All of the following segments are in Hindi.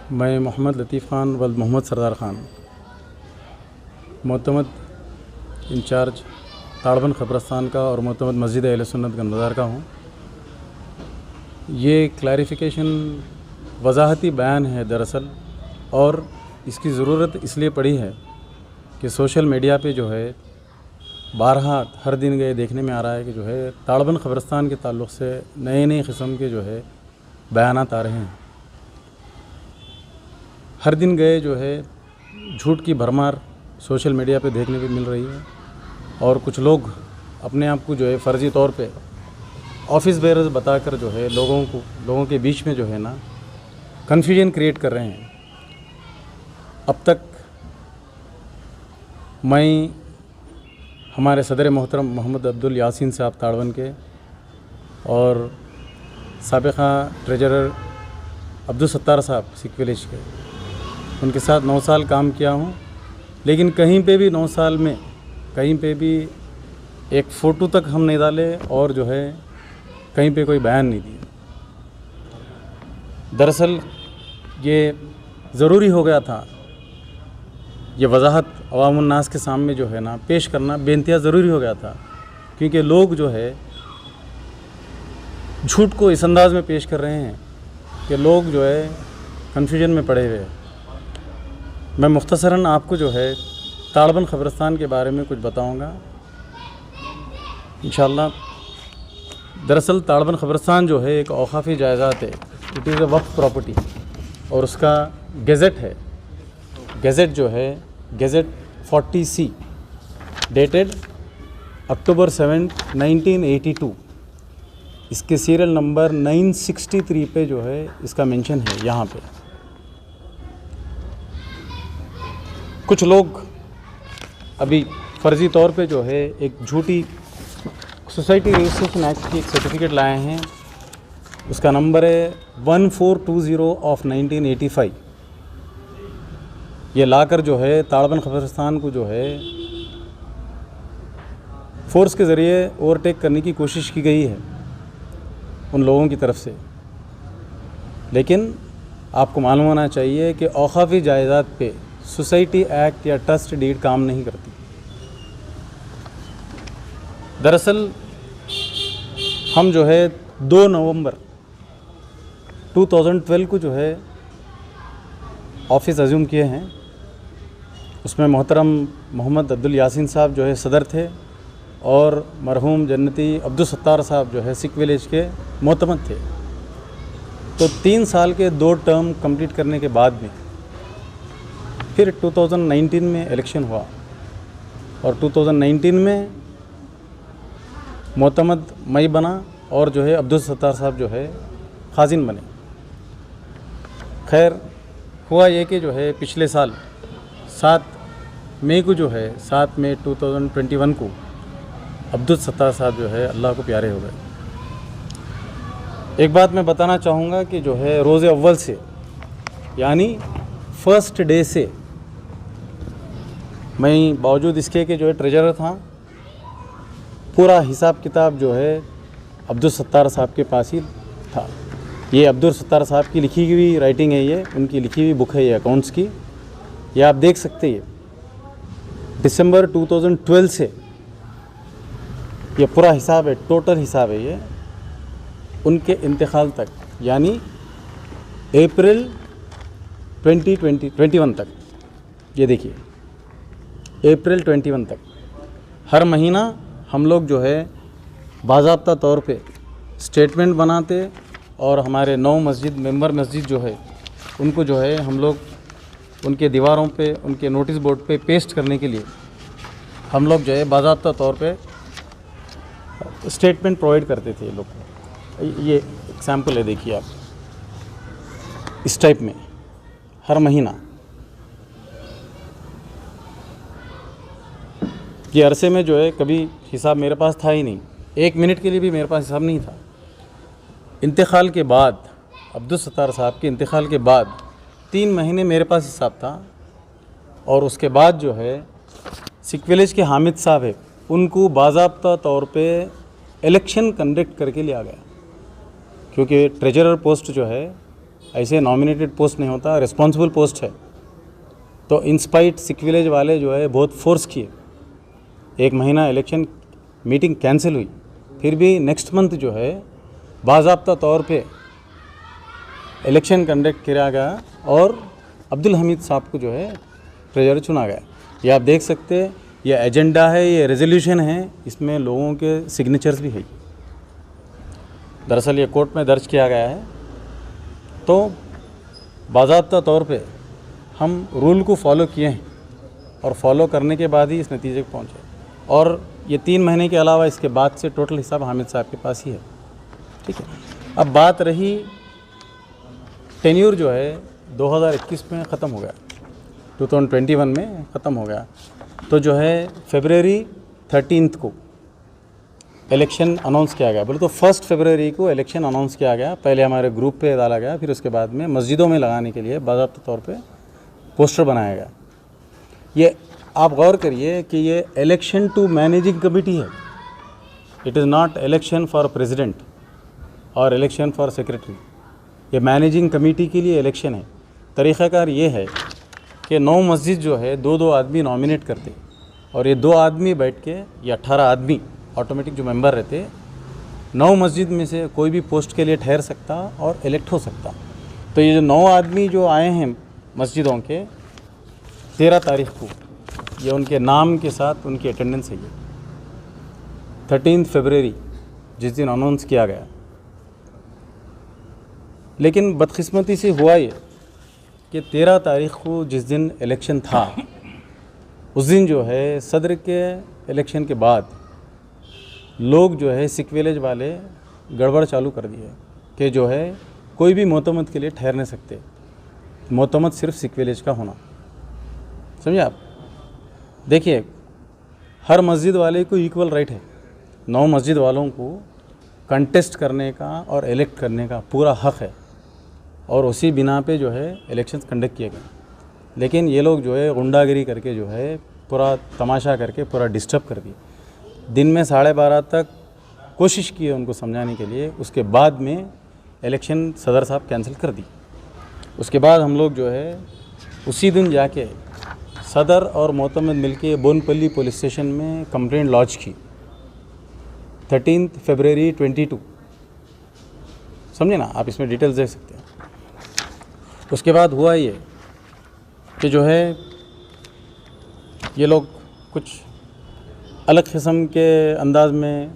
मैं मोहम्मद लतीफ़ ख़ान वल्द मोहम्मद सरदार ख़ान मोतमद इंचार्ज ताड़बन क़ब्रस्तान का और मोतमद मस्जिद अहले सुन्नत गंजबाज़ार का हूँ। ये क्लैरिफिकेशन वजाहती बयान है दरअसल, और इसकी ज़रूरत इसलिए पड़ी है कि सोशल मीडिया पे जो है बारहा हर दिन गए देखने में आ रहा है कि जो है ताड़बन क़ब्रस्तान के ताल्लुक़ से नए किस्म के जो है बयानात आ रहे हैं। हर दिन गए जो है झूठ की भरमार सोशल मीडिया पे देखने को मिल रही है, और कुछ लोग अपने आप को जो है फ़र्ज़ी तौर पे ऑफिस बेयरर्स बताकर जो है लोगों के बीच में जो है ना कन्फ्यूजन क्रिएट कर रहे हैं। अब तक मैं हमारे सदर मोहतरम मोहम्मद अब्दुल यासीन साहब ताड़बन के और साबिक़ा ट्रेजरर अब्दुल सत्तार साहब सिख विलेज के, उनके साथ 9 साल काम किया हूँ। लेकिन कहीं पे भी 9 साल में कहीं पे भी एक फ़ोटो तक हम नहीं डाले और जो है कहीं पे कोई बयान नहीं दिया। दरअसल ये ज़रूरी हो गया था, ये वजाहत अवामुन्नास के सामने जो है ना पेश करना बेइंतहा ज़रूरी हो गया था, क्योंकि लोग जो है झूठ को इस अंदाज़ में पेश कर रहे हैं कि लोग जो है कन्फ्यूजन में पड़े हुए हैं। मैं मुख्तसरन आपको जो है ताड़बन क़ब्रस्तान के बारे में कुछ बताऊंगा इंशाअल्लाह। दरअसल ताड़बन क़ब्रस्तान जो है एक औक़ाफ़ी जायज़ात है, it is a Waqf property, और उसका गेज़ेट है। गेज़ेट जो है गेज़ेट 40C डेटेड अक्टूबर 7, 1982। इसके सीरियल नंबर 963 पे जो है इसका मेंशन है। यहाँ पे कुछ लोग अभी फ़र्ज़ी तौर पे जो है एक झूठी सोसाइटी रजिस्ट्रेशन एक्ट की एक सर्टिफिकेट लाए हैं। उसका नंबर है 1420 ऑफ 1985। ये लाकर जो है ताड़बन क़ब्रस्तान को जो है फोर्स के ज़रिए ओवरटेक करने की कोशिश की गई है उन लोगों की तरफ से। लेकिन आपको मालूम होना चाहिए कि औक़ाफ़ी जायदाद पे सोसाइटी एक्ट या ट्रस्ट डीड काम नहीं करती। दरअसल हम जो है 2 नवंबर 2012 को जो है ऑफ़िस अज्यूम किए हैं। उसमें मोहतरम मोहम्मद अब्दुल यासीन साहब जो है सदर थे, और मरहूम जन्नती अब्दुल सत्तार साहब जो है सिख विलेज के मोतमद थे। तो 3 साल के 2 टर्म कंप्लीट करने के बाद में फिर 2019 में इलेक्शन हुआ, और 2019 में मोतमद मई बना और जो है अब्दुल सत्तार साहब जो है खाजिन बने। खैर हुआ ये कि जो है पिछले साल 7 मई को जो है 7 मई 2021 को अब्दुल सत्तार साहब जो है अल्लाह को प्यारे हो गए। एक बात मैं बताना चाहूँगा कि जो है रोज़े अव्वल से यानी फर्स्ट डे से मैं बावजूद इसके कि जो है ट्रेजरर था, पूरा हिसाब किताब जो है अब्दुल सत्तार साहब के पास ही था। ये अब्दुल सत्तार साहब की लिखी हुई राइटिंग है, ये उनकी लिखी हुई बुक है ये अकाउंट्स की। ये आप देख सकते हैं, दिसंबर 2012 से ये पूरा हिसाब है, टोटल हिसाब है ये उनके इंतकाल तक, यानी अप्रैल 2021 तक। ये देखिए अप्रैल 21 तक हर महीना हम लोग जो है बाज़ाब्ता तौर पे स्टेटमेंट बनाते, और हमारे 9 मस्जिद मेंबर मस्जिद जो है उनको जो है हम लोग उनके दीवारों पे, उनके नोटिस बोर्ड पे पेस्ट करने के लिए हम लोग जो है बाज़ाब्ता तौर पे स्टेटमेंट प्रोवाइड करते थे लोग को। ये एग्जाम्पल है, देखिए आप, इस टाइप में हर महीना। ये अरसे में जो है कभी हिसाब मेरे पास था ही नहीं, 1 मिनट के लिए भी मेरे पास हिसाब नहीं था। इंतकाल के बाद, अब्दुल सत्तार साहब के इंतकाल के बाद 3 महीने मेरे पास हिसाब था, और उसके बाद जो है सिख विलेज के हामिद साहब है, उनको बाज़ाब्ता तौर पे इलेक्शन कंडक्ट करके लिया गया, क्योंकि ट्रेजरर पोस्ट जो है ऐसे नॉमिनेटेड पोस्ट नहीं होता, रिस्पॉन्सिबल पोस्ट है। तो इंस्पाइट सिख विलेज वाले जो है बहुत फोर्स किए, 1 महीना इलेक्शन मीटिंग कैंसिल हुई, फिर भी नेक्स्ट मंथ जो है बाज़ाब्ता तौर पे इलेक्शन कंडक्ट किया गया और अब्दुल हमीद साहब को जो है ट्रेजरर चुना गया। ये आप देख सकते हैं, ये एजेंडा है, ये रेजोल्यूशन है, इसमें लोगों के सिग्नेचर्स भी है। दरअसल ये कोर्ट में दर्ज किया गया है। तो बाज़ाब्ता तौर पे हम रूल को फॉलो किए हैं और फॉलो करने के बाद ही इस नतीजे को पहुँचे। और ये 3 महीने के अलावा इसके बाद से टोटल हिसाब हामिद साहब के पास ही है। ठीक है, अब बात रही टेन्यूर जो है 2021 में ख़त्म हो गया, 2021 में ख़त्म हो गया। तो जो है फरवरी 13 को इलेक्शन अनाउंस किया गया। बोले तो 1 फरवरी को इलेक्शन अनाउंस किया गया। पहले हमारे ग्रुप पे डाला गया, फिर उसके बाद में मस्जिदों में लगाने के लिए बाज़ाब्ता तौर पे पोस्टर बनाया गया। ये आप गौर करिए कि ये इलेक्शन टू मैनेजिंग कमेटी है, it is not election for president और इलेक्शन फॉर सेक्रेटरी। ये मैनेजिंग कमेटी के लिए इलेक्शन है। तरीक़ाकार ये है कि 9 मस्जिद जो है 2-2 आदमी नॉमिनेट करते और ये 2 आदमी बैठ के, ये 18 आदमी ऑटोमेटिक जो मेंबर रहते, 9 मस्जिद में से कोई भी पोस्ट के लिए ठहर सकता और इलेक्ट हो सकता। तो ये जो 9 आदमी जो आए हैं मस्जिदों के 13 तारीख़ को, ये उनके नाम के साथ उनकी अटेंडेंस है। ये 13 फरवरी जिस दिन अनाउंस किया गया। लेकिन बदकिस्मती से हुआ ये कि 13 तारीख़ को जिस दिन इलेक्शन था, उस दिन जो है सदर के इलेक्शन के बाद लोग जो है सिख विलेज वाले गड़बड़ चालू कर दिए कि जो है कोई भी मोतमद के लिए ठहर नहीं सकते, मोतमद सिर्फ सिख विलेज का होना। समझे आप? देखिए, हर मस्जिद वाले को इक्वल राइट है, 9 मस्जिद वालों को कंटेस्ट करने का और इलेक्ट करने का पूरा हक़ है और उसी बिना पे जो है इलेक्शंस कंडक्ट किए गए। लेकिन ये लोग जो है गुंडागिरी करके जो है पूरा तमाशा करके पूरा डिस्टर्ब कर दिए। दिन में 12:30 तक कोशिश की है उनको समझाने के लिए, उसके बाद में इलेक्शन सदर साहब कैंसिल कर दी। उसके बाद हम लोग जो है उसी दिन जाके सदर और मोतमद मिलके बोनपल्ली पुलिस स्टेशन में कंप्लेंट लॉन्च की 13 फरवरी 22। समझे ना आप? इसमें डिटेल्स देख सकते हैं। उसके बाद हुआ ये कि जो है ये लोग कुछ अलग किस्म के अंदाज में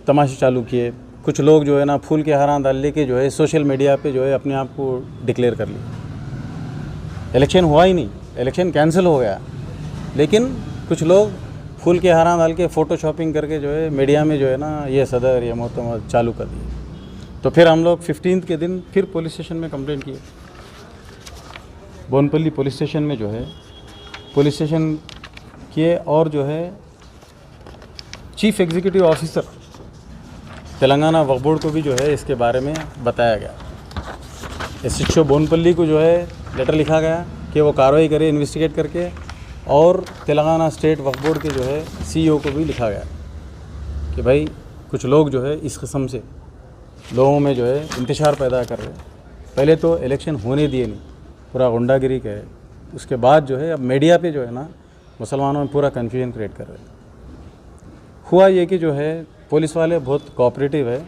तमाशे चालू किए। कुछ लोग जो है ना फूल के हारां डाल लेके जो है सोशल मीडिया पे जो है अपने आप को डिक्लेयर कर लिया। इलेक्शन हुआ ही नहीं, इलेक्शन कैंसिल हो गया, लेकिन कुछ लोग फूल के हारां डाल के फ़ोटो शॉपिंग करके जो है मीडिया में जो है ना ये सदर ये मोतमद चालू कर दिए। तो फिर हम लोग 15 के दिन फिर पुलिस स्टेशन में कंप्लेंट किए। बोनपल्ली पुलिस स्टेशन में जो है पुलिस स्टेशन किए और जो है चीफ एग्जीक्यूटिव ऑफिसर तेलंगाना वक्फ बोर्ड को भी जो है इसके बारे में बताया गया। SHO बोनपल्ली को जो है लेटर लिखा गया कि वो कार्रवाई करे इन्वेस्टिगेट करके, और तेलंगाना स्टेट वक्फ बोर्ड के जो है CEO को भी लिखा गया कि भाई कुछ लोग जो है इस किस्म से लोगों में जो है इंतशार पैदा कर रहे हैं। पहले तो इलेक्शन होने दिए नहीं, पूरा गुंडागिरी करे। उसके बाद जो है अब मीडिया पे जो है ना मुसलमानों में पूरा कन्फ्यूजन क्रिएट कर रहे हैं। हुआ ये कि जो है पुलिस वाले बहुत कोऑपरेटिव है,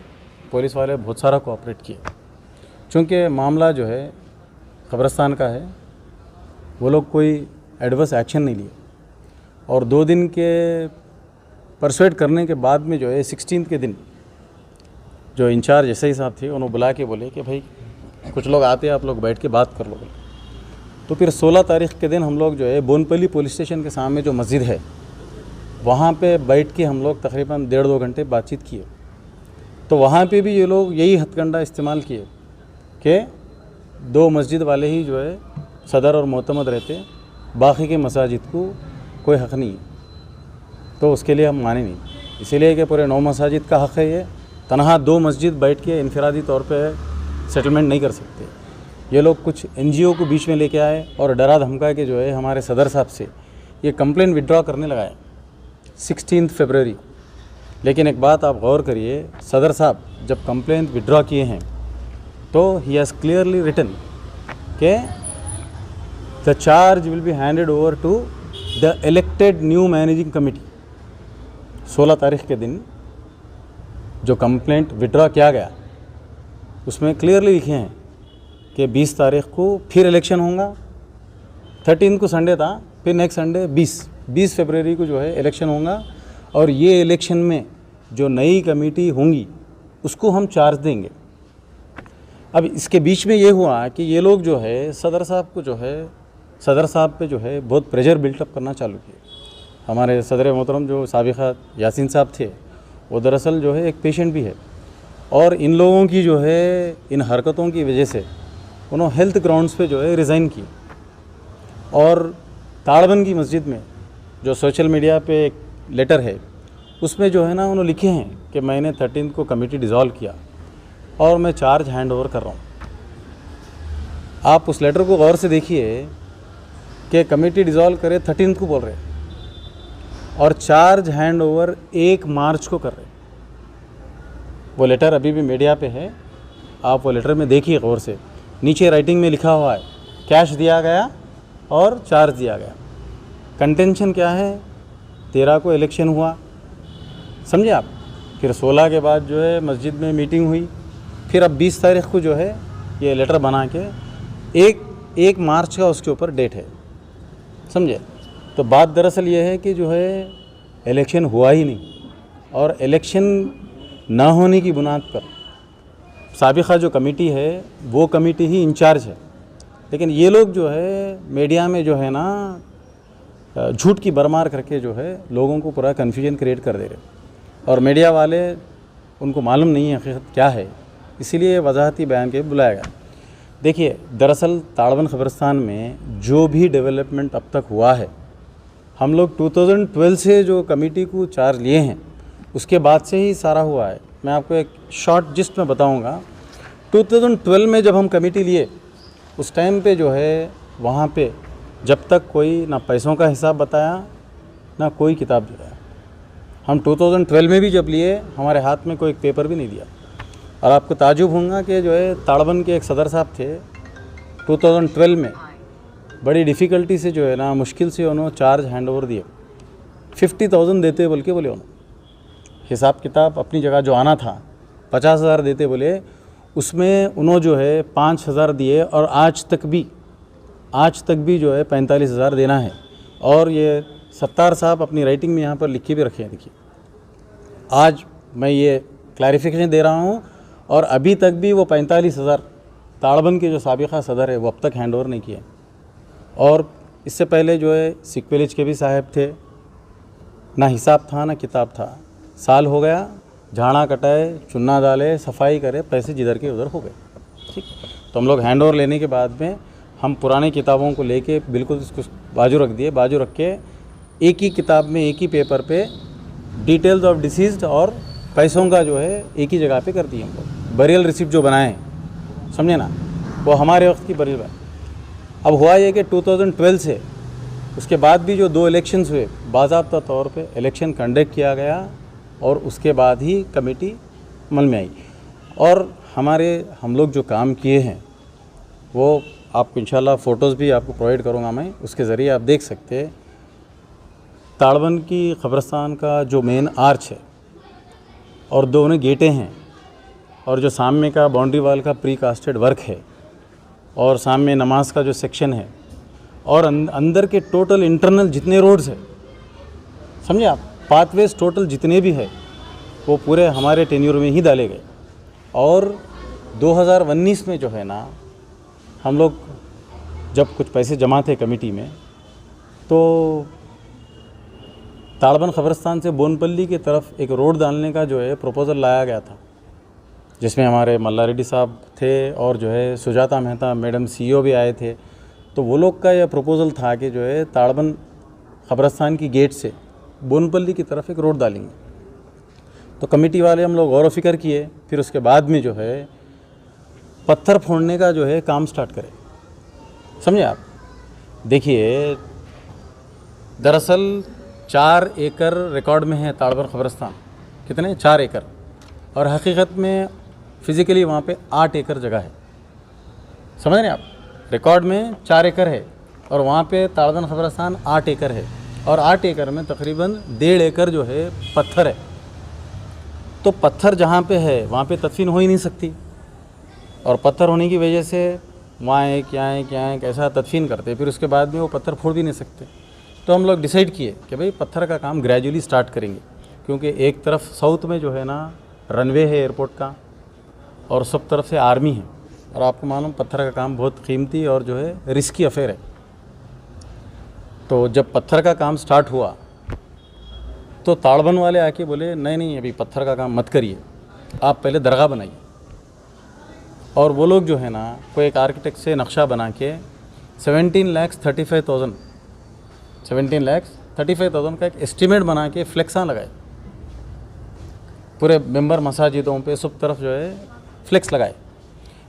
पुलिस वाले बहुत सारा कोऑपरेट किए। चूँकि मामला जो है कब्रिस्तान का है, वो लोग कोई एडवर्स एक्शन नहीं लिए और 2 दिन के परसुएट करने के बाद में जो है 16 के दिन जो इंचार्ज SI साहब थे उन्होंने बुला के बोले कि भाई कुछ लोग आते हैं, आप लोग बैठ के बात कर लो। तो फिर 16 तारीख़ के दिन हम लोग जो है बोनपल्ली पुलिस स्टेशन के सामने जो मस्जिद है वहाँ पे बैठ के हम लोग तकरीबन 1.5-2 घंटे बातचीत किए। तो वहाँ पे भी ये लोग यही हथकंडा इस्तेमाल किए कि 2 मस्जिद वाले ही जो है सदर और मोतमद रहते, बाकी के मसाजिद को कोई हक़ नहीं है। तो उसके लिए हम माने नहीं, इसीलिए कि पूरे 9 मसाजिद का हक़ है। ये तनहा 2 मस्जिद बैठ के इनफरादी तौर पे सेटलमेंट नहीं कर सकते। ये लोग कुछ NGO को बीच में लेके आए और डरा धमका के जो है हमारे सदर साहब से ये कंप्लेंट विड्रॉ करने लगाए 16 फरवरी। लेकिन एक बात आप गौर करिए, सदर साहब जब कंप्लेंट विड्रॉ किए हैं तो ही हैज़ क्लियरली रिटन के the charge will be handed over to the elected new managing committee. 16 तारीख के दिन जो कंप्लेंट विड्रॉ किया गया उसमें क्लियरली लिखे हैं कि 20 तारीख को फिर इलेक्शन होगा। 13 को संडे था, फिर नेक्स्ट संडे 20 फरवरी को जो है इलेक्शन होगा और ये इलेक्शन में जो नई कमेटी होंगी उसको हम चार्ज देंगे। अब इसके बीच में ये हुआ कि ये लोग जो है सदर साहब पे जो है बहुत प्रेशर बिल्टअप करना चालू किए। हमारे सदर मोहतरम जो साबिक़ा यासीन साहब थे वो दरअसल जो है एक पेशेंट भी है और इन लोगों की जो है इन हरकतों की वजह से उन्होंने हेल्थ ग्राउंड्स पे जो है रिज़ाइन किए। और ताड़बन की मस्जिद में जो सोशल मीडिया पे एक लेटर है उसमें जो है ना उन्होंने लिखे हैं कि मैंने 13 को कमेटी डिज़ोल्व किया और मैं चार्ज हैंड ओवर कर रहा हूँ। आप उस लेटर को गौर से देखिए कि कमेटी डिज़ोल्व करे 13 को बोल रहे और चार्ज हैंड ओवर 1 मार्च को कर रहे। वो लेटर अभी भी मीडिया पे है, आप वो लेटर में देखिए गौर से। नीचे राइटिंग में लिखा हुआ है कैश दिया गया और चार्ज दिया गया। कंटेंशन क्या है, 13 को इलेक्शन हुआ, समझे आप। फिर 16 के बाद जो है मस्जिद में मीटिंग हुई, फिर अब 20 तारीख को जो है ये लेटर बना के 1 मार्च का उसके ऊपर डेट है, समझे। तो बात दरअसल ये है कि जो है इलेक्शन हुआ ही नहीं और इलेक्शन ना होने की बुनियाद पर साबिक़ा जो कमेटी है वो कमेटी ही इंचार्ज है। लेकिन ये लोग जो है मीडिया में जो है ना झूठ की बरमार करके जो है लोगों को पूरा कन्फ्यूजन क्रिएट कर दे रहे और मीडिया वाले उनको मालूम नहीं है हकीकत क्या है, इसीलिए वजाहती बयान के बुलाया गया। देखिए दरअसल ताड़बन ख़बरस्तान में जो भी डेवलपमेंट अब तक हुआ है, हम लोग 2012 से जो कमेटी को चार्ज लिए हैं उसके बाद से ही सारा हुआ है। मैं आपको एक शॉर्ट जिस्ट में बताऊंगा। 2012 में जब हम कमेटी लिए उस टाइम पे जो है वहाँ पे जब तक कोई ना पैसों का हिसाब बताया ना कोई किताब दिया। हम 2012 में भी जब लिए हमारे हाथ में कोई पेपर भी नहीं दिया। और आपको ताजुब होगा कि जो है ताड़बन के एक सदर साहब थे 2012 में बड़ी डिफ़िकल्टी से जो है ना मुश्किल से उन्होंने चार्ज हैंड ओवर दिए। 50,000 देते बोल के बोले उन्होंने, हिसाब किताब अपनी जगह जो आना था 50,000 देते बोले, उसमें उन्होंने जो है 5,000 दिए और आज तक भी जो है 45,000 देना है। और ये सत्तार साहब अपनी राइटिंग में यहाँ पर लिखे भी रखे हैं। देखिए आज मैं ये क्लैरिफिकेशन दे रहा हूँ और अभी तक भी वो 45,000 ताड़बन के जो साबिक़ा सदर है वो अब तक हैंड ओवर नहीं किए। और इससे पहले जो है सिख विलेज के भी साहब थे, ना हिसाब था ना किताब था। साल हो गया, झाड़ा कटाए, चुन्ना डाले, सफाई करे, पैसे जिधर के उधर हो गए। ठीक, तो हम लोग हैंड ओवर लेने के बाद में हम पुरानी किताबों को लेके बिल्कुल इसको बाजू रख दिए। बाजू रख के एक ही किताब में एक ही पेपर पे डिटेल्स ऑफ डिसीज्ड और पैसों का जो है एक ही जगह पे कर दिए हम लोग। बरियल रिसिप्ट जो बनाए हैं, समझे ना, वो हमारे वक्त की बरियल। अब हुआ ये कि 2012 से उसके बाद भी जो 2 इलेक्शंस हुए बाज़ाब्ता तौर पे इलेक्शन कंडक्ट किया गया और उसके बाद ही कमेटी अमल में आई। और हम लोग जो काम किए हैं वो आपको इंशाल्लाह फ़ोटोज़ भी आपको प्रोवाइड करूँगा मैं, उसके ज़रिए आप देख सकते हैं। ताड़बन की ख़बरस्तान का जो मेन आर्च है और दोनों गेटें हैं और जो सामने का बाउंड्री वाल का प्री कास्टेड वर्क है और सामने नमाज का जो सेक्शन है और अंदर के टोटल इंटरनल जितने रोड्स हैं, समझे आप, पाथवेज टोटल जितने भी है वो पूरे हमारे टेन्यूर में ही डाले गए। और 2019 में जो है ना हम लोग जब कुछ पैसे जमा थे कमेटी में, तो ताड़बन ख़बरस्तान से बोनपल्ली की तरफ एक रोड डालने का जो है प्रपोज़ल लाया गया था, जिसमें हमारे मल्ला रेड्डी साहब थे और जो है सुजाता मेहता मैडम CEO भी आए थे। तो वो लोग का यह प्रपोज़ल था कि जो है ताड़बन ख़बरस्तान की गेट से बोनपल्ली की तरफ एक रोड डालेंगे। तो कमेटी वाले हम लोग गौर व फिक्र किए, फिर उसके बाद में जो है पत्थर फोड़ने का जो है काम स्टार्ट करें, समझे आप। देखिए दरअसल 4 एकड़ रिकॉर्ड में है ताड़बन ख़बरस्तान, कितने 4 एकड़, और हकीकत में फ़िज़िकली वहाँ पे 8 एकड़ जगह है। समझ रहे हैं आप। रिकॉर्ड में 4 एकड़ है और वहाँ पे ताड़दन कब्रिस्तान 8 एकड़ है और 8 एकड़ में तकरीबन 1.5 एकड़ जो है पत्थर है। तो पत्थर जहाँ पे है वहाँ पे तदफीन हो ही नहीं सकती और पत्थर होने की वजह से वहाँ एक यहाँ एक यहाँ एक ऐसा तदफीन करते, फिर उसके बाद में वो पत्थर फोड़ भी नहीं सकते। तो हम लोग डिसाइड किए कि भाई पत्थर का काम ग्रेजुअली स्टार्ट करेंगे, क्योंकि एक तरफ साउथ में जो है ना रनवे है एयरपोर्ट का और सब तरफ से आर्मी है और आपको मालूम पत्थर का काम बहुत कीमती और जो है रिस्की अफेयर है। तो जब पत्थर का काम स्टार्ट हुआ तो ताड़बन वाले आके बोले नहीं नहीं अभी पत्थर का काम मत करिए, आप पहले दरगाह बनाइए। और वो लोग जो है ना कोई एक आर्किटेक्ट से नक्शा बना के 17,35,000 का एक एस्टीमेट बना के फ्लेक्सां लगाए, पूरे मेंबर मसाजिदों पे सब तरफ जो है फ्लेक्स लगाए।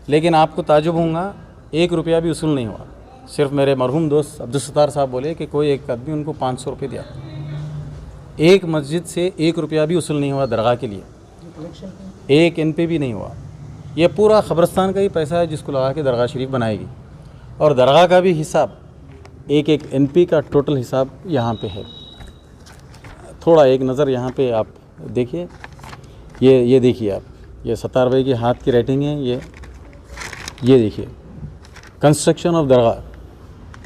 लेकिन आपको ताजुब होगा 1 रुपया भी वसूल नहीं हुआ। सिर्फ मेरे मरहूम दोस्त अब्दुल सत्तार साहब बोले कि कोई एक आदमी उनको 500 रुपये दिया, एक मस्जिद से 1 रुपया भी वसूल नहीं हुआ दरगाह के लिए, एक NP भी नहीं हुआ। ये पूरा कब्रिस्तान का ही पैसा है जिसको लगा के दरगाह शरीफ बनाएगी और दरगाह का भी हिसाब एक NP का टोटल हिसाब यहाँ पे है। थोड़ा एक नज़र यहाँ पे आप देखिए, ये देखिए आप, ये सत्तार भाई के हाथ की राइटिंग है। ये देखिए construction of Dargah,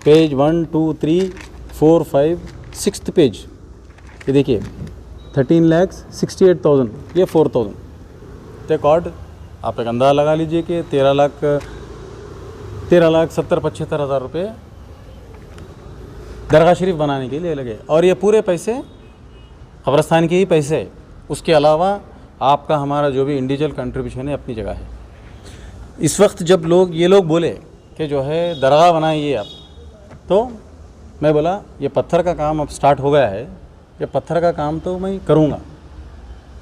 page 1 2 3 4 5 6th page, ये देखिए 13,68,000, ये 4,000। तो रिकॉर्ड आप एक अंदाज़ा लगा लीजिए कि 13,70,75,000 रुपये दरगाह शरीफ बनाने के लिए लगे और ये पूरे पैसे कब्रिस्तान के ही पैसे है। उसके अलावा आपका हमारा जो भी इंडिविजुअल कंट्रीब्यूशन है अपनी जगह है। इस वक्त जब ये लोग बोले कि जो है दरगाह बनाइए आप, तो मैं बोला ये पत्थर का काम अब स्टार्ट हो गया है, ये पत्थर का काम तो मैं करूँगा,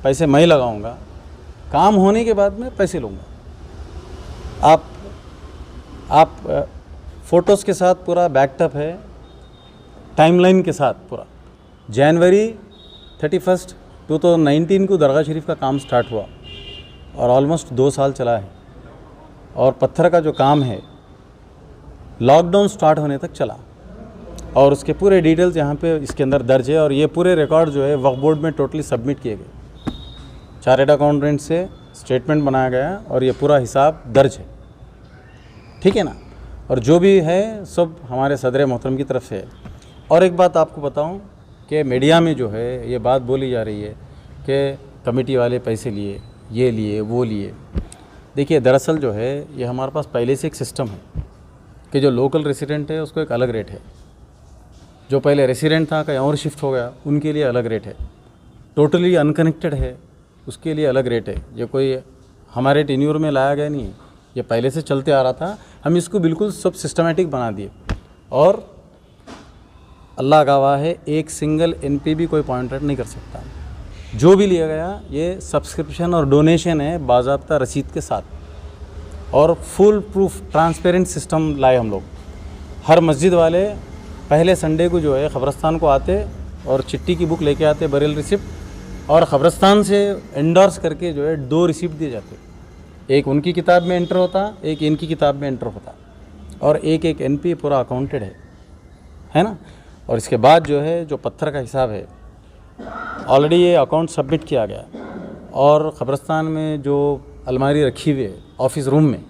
पैसे मैं लगाऊँगा, काम होने के बाद में पैसे लूँगा। आप फ़ोटोज़ के साथ पूरा बैकटअप है, टाइमलाइन के साथ पूरा। जनवरी 31, 2019 को दरगाह शरीफ का काम स्टार्ट हुआ और ऑलमोस्ट 2 साल चला है और पत्थर का जो काम है लॉकडाउन स्टार्ट होने तक चला और उसके पूरे डिटेल्स यहाँ पे इसके अंदर दर्ज है और ये पूरे रिकॉर्ड जो है वक्फ बोर्ड में टोटली सबमिट किए गए। चार्टर्ड अकाउंटेंट से स्टेटमेंट बनाया गया और ये पूरा हिसाब दर्ज है, ठीक है ना। और जो भी है सब हमारे सदर मोहतरम की तरफ से है। और एक बात आपको बताऊं कि मीडिया में जो है ये बात बोली जा रही है कि कमेटी वाले पैसे लिए, ये लिए, वो लिए। देखिए दरअसल जो है ये हमारे पास पहले से एक सिस्टम है कि जो लोकल रेसिडेंट है उसको एक अलग रेट है, जो पहले रेसिडेंट था कहीं और शिफ्ट हो गया उनके लिए अलग रेट है, टोटली अनकनेक्टेड है उसके लिए अलग रेट है। ये कोई हमारे टेन्योर में लाया गया नहीं, ये पहले से चलते आ रहा था। हम इसको बिल्कुल सब सिस्टमेटिक बना दिए और अल्लाह गवाह है एक सिंगल NP भी कोई पॉइंट आउट नहीं कर सकता। जो भी लिया गया ये सब्सक्रिप्शन और डोनेशन है बाज़ाब्ता रसीद के साथ और फुल प्रूफ ट्रांसपेरेंट सिस्टम लाए हम लोग। हर मस्जिद वाले पहले संडे को जो है क़ब्रिस्तान को आते और चिट्ठी की बुक लेके आते, बरेल रिसिप्ट, और क़ब्रिस्तान से एंडोर्स करके जो है 2 रिसिप्ट दिए जाते, एक उनकी किताब में एंटर होता, एक इनकी किताब में एंटर होता और एक NP पूरा अकाउंटेड है ना। और इसके बाद जो है जो पत्थर का हिसाब है ऑलरेडी ये अकाउंट सबमिट किया गया और क़ब्रिस्तान में जो अलमारी रखी हुई है ऑफिस रूम में,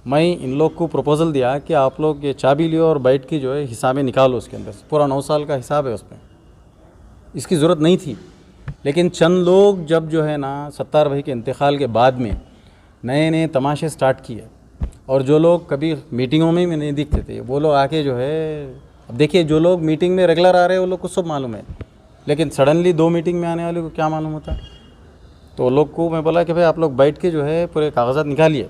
मैं इन लोग को प्रपोज़ल दिया कि आप लोग ये चाबी लियो और बैठ के जो है हिसाबें निकालो उसके अंदर से, पूरा 9 साल का हिसाब है उसमें। इसकी ज़रूरत नहीं थी, लेकिन चंद लोग जब जो है ना सत्तार भाई के इंतकाल के बाद में नए तमाशे स्टार्ट किए और जो लोग कभी मीटिंगों में भी नहीं दिखते थे वो लोग आके जो है, अब देखिए जो लोग मीटिंग में रेगुलर आ रहे हैं वो लोग को सब मालूम है, लेकिन सडनली 2 मीटिंग में आने वाले को क्या मालूम होता। तो लोग को मैं बोला कि भाई आप लोग बैठ के जो है पूरे कागजात निकालिए।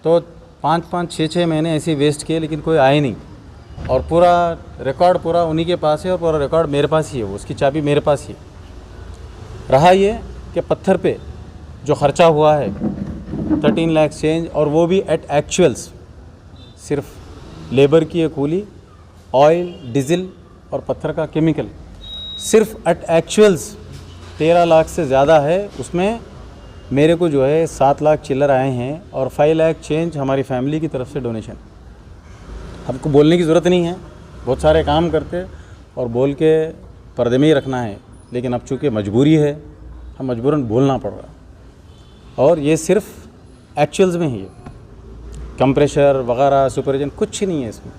तो 5-5 6-6 महीने ऐसे वेस्ट किए लेकिन कोई आए नहीं और पूरा रिकॉर्ड पूरा उन्हीं के पास है और पूरा रिकॉर्ड मेरे पास ही है, उसकी चाबी मेरे पास ही है। रहा ये कि पत्थर पे जो ख़र्चा हुआ है 13 लाख चेंज, और वो भी एट एक्चुअल्स, सिर्फ लेबर की ये कूली, ऑयल, डीजल और पत्थर का केमिकल, सिर्फ एट एक्चुअल्स 13 लाख से ज़्यादा है। उसमें मेरे को जो है 7 लाख चिल्लर आए हैं और 5 लाख चेंज हमारी फैमिली की तरफ से डोनेशन। हमको बोलने की ज़रूरत नहीं है, बहुत सारे काम करते और बोल के पर्दे में ही रखना है, लेकिन अब चूँकि मजबूरी है, हम मजबूरन बोलना पड़ रहा। और ये सिर्फ एक्चुअल्स में ही है, कंप्रेशर वगैरह सुपरविजन कुछ नहीं है इसमें,